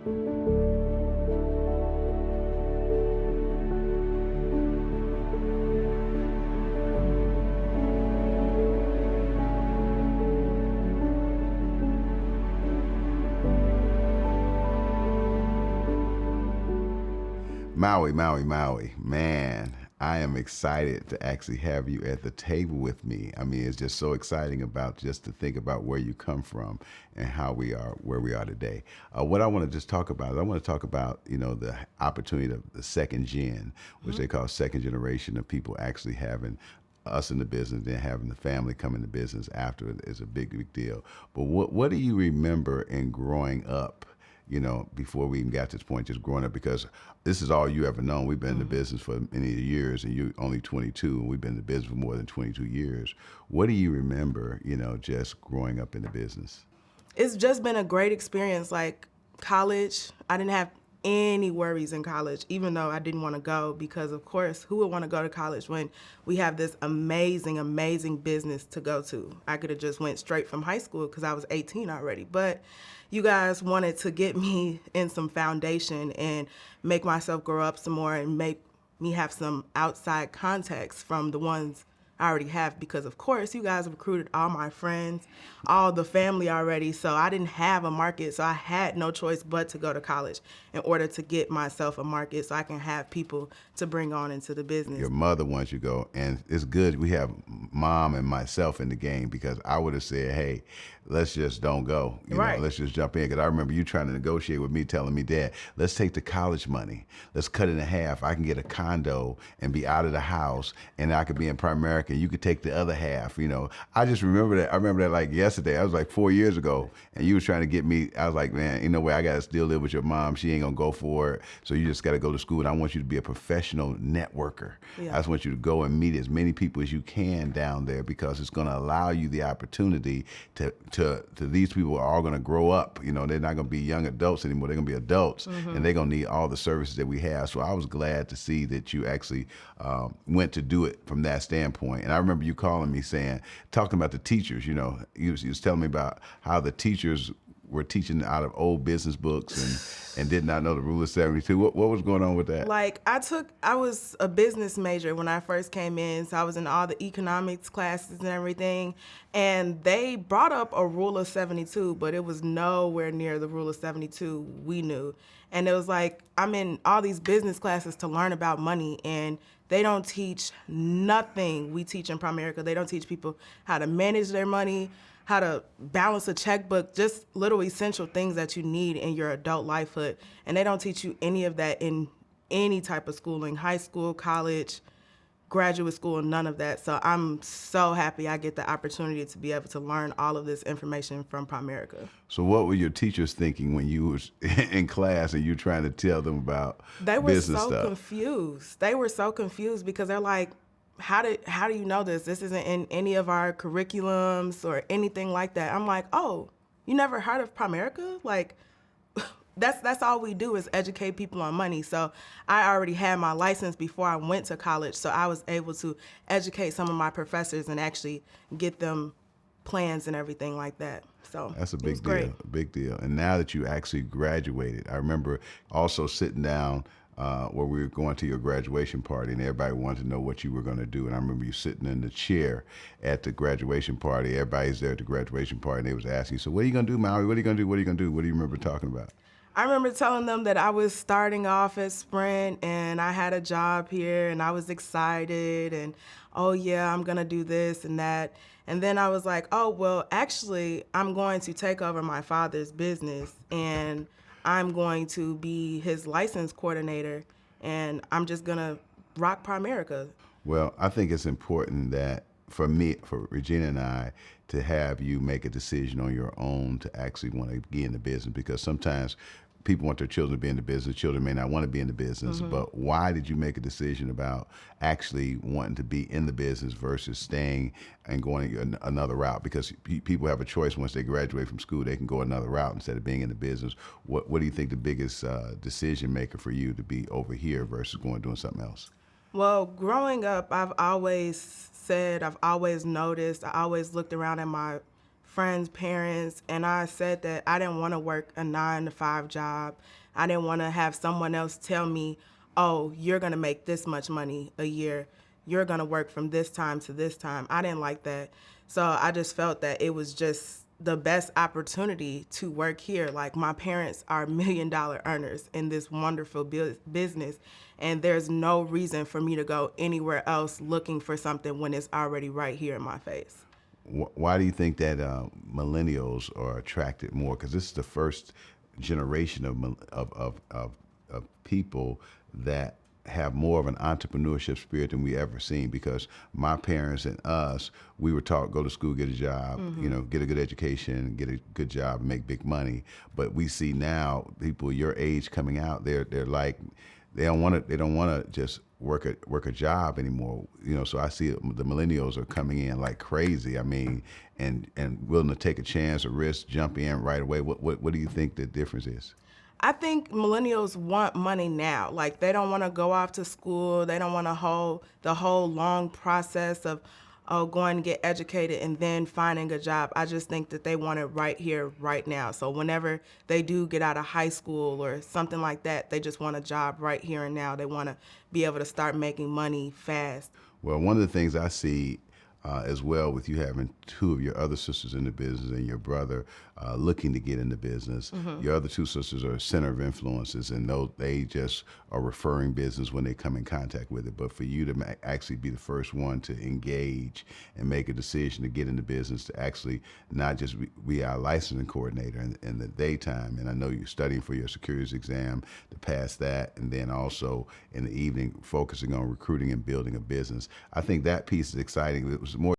Maui, Maui, Maui. Man, I am excited to actually have you at the table with me. I mean, it's just so exciting about just to think about where you come from and how we are where we are today. What I want to just talk about is I want to talk about, the opportunity of the second gen, which they call second generation of people actually having us in the business, then having the family come into business after it is a big, big deal. But what do you remember in growing up, before we even got to this point, just growing up, because this is all you ever known. We've been in the business for many years, and you're only 22, and we've been in the business for more than 22 years. What do you remember, just growing up in the business? It's just been a great experience. Like college, I didn't have any worries in college, even though I didn't want to go, because of course, who would want to go to college when we have this amazing, amazing business to go to? I could have just went straight from high school because I was 18 already, but you guys wanted to get me in some foundation and make myself grow up some more and make me have some outside contacts from the ones I already have, because of course you guys recruited all my friends, all the family already, so I didn't have a market, so I had no choice but to go to college in order to get myself a market so I can have people to bring on into the business. Your mother wants you to go, and it's good we have mom and myself in the game, because I would have said, hey, let's just don't go, let's just jump in, because I remember you trying to negotiate with me, telling me, Dad, let's take the college money, let's cut it in half, I can get a condo and be out of the house, and I could be in Primerica, and you could take the other half. I just remember that. I remember that like yesterday. I was like 4 years ago, and you was trying to get me. I was like, man, ain't no way I got to still live with your mom. She ain't gonna go for it. So you just got to go to school, and I want you to be a professional networker. I just want you to go and meet as many people as you can down there, because it's gonna allow you the opportunity to these people are all gonna grow up. They're not gonna be young adults anymore. They're gonna be adults, and they're gonna need all the services that we have. So I was glad to see that you actually went to do it from that standpoint. And I remember you calling me talking about the teachers, you was telling me about how the teachers were teaching out of old business books and did not know the rule of 72. What was going on with that? Like I was a business major when I first came in, so I was in all the economics classes and everything, and they brought up a rule of 72, but it was nowhere near the rule of 72 we knew. And it was like, I'm in all these business classes to learn about money, and they don't teach nothing we teach in Primerica. They don't teach people how to manage their money, how to balance a checkbook, just little essential things that you need in your adult lifehood. And they don't teach you any of that in any type of schooling, high school, college, graduate school, none of that. So I'm so happy I get the opportunity to be able to learn all of this information from Primerica. So what were your teachers thinking when you was in class and you trying to tell them about They were business so stuff? confused. They were so confused because they're like, how do you know this? This isn't in any of our curriculums or anything like that. I'm like, oh, you never heard of Primerica? Like, that's all we do is educate people on money. So I already had my license before I went to college, so I was able to educate some of my professors and actually get them plans and everything like that. So that's a big deal, great. a big deal. And now that you actually graduated, I remember also sitting down where we were going to your graduation party, and everybody wanted to know what you were going to do. And I remember you sitting in the chair at the graduation party. Everybody's there at the graduation party, and they was asking you, so what are you going to do, Maui? What are you going to do? What are you going to do? What do you remember talking about? I remember telling them that I was starting off at Sprint and I had a job here and I was excited and, oh yeah, I'm gonna do this and that. And then I was like, oh, well, actually, I'm going to take over my father's business and I'm going to be his license coordinator and I'm just gonna rock Primerica. Well, I think it's important that for me, for Regina and I, to have you make a decision on your own to actually want to get in the business, because sometimes people want their children to be in the business. Children may not want to be in the business, but why did you make a decision about actually wanting to be in the business versus staying and going another route? Because people have a choice once they graduate from school, they can go another route instead of being in the business. What do you think the biggest decision maker for you to be over here versus going doing something else? Well, growing up, I've always said, I've always noticed, I always looked around at my friends, parents, and I said that I didn't want to work a 9 to 5 job. I didn't want to have someone else tell me, oh, you're going to make this much money a year. You're going to work from this time to this time. I didn't like that. So I just felt that it was just the best opportunity to work here. Like, my parents are $1 million earners in this wonderful business, and there's no reason for me to go anywhere else looking for something when it's already right here in my face. Why do you think that millennials are attracted more? Because this is the first generation of people that have more of an entrepreneurship spirit than we ever seen. Because my parents and us, we were taught, go to school, get a job, get a good education, get a good job, and make big money. But we see now people your age coming out, they're like, they don't want to just work a job anymore. So I see the millennials are coming in like crazy. I mean, and willing to take a chance, a risk, jump in right away. What do you think the difference is? I think millennials want money now. Like, they don't want to go off to school. They don't want to hold the whole long process of going to get educated and then finding a job. I just think that they want it right here, right now. So whenever they do get out of high school or something like that, they just want a job right here and now. They want to be able to start making money fast. Well, one of the things I see as well with you having two of your other sisters in the business and your brother looking to get in the business. Your other two sisters are center of influences, and they just are referring business when they come in contact with it. But for you to actually be the first one to engage and make a decision to get in the business, to actually not just be our licensing coordinator in the daytime, and I know you're studying for your securities exam to pass that, and then also in the evening focusing on recruiting and building a business. I think that piece is exciting. It was more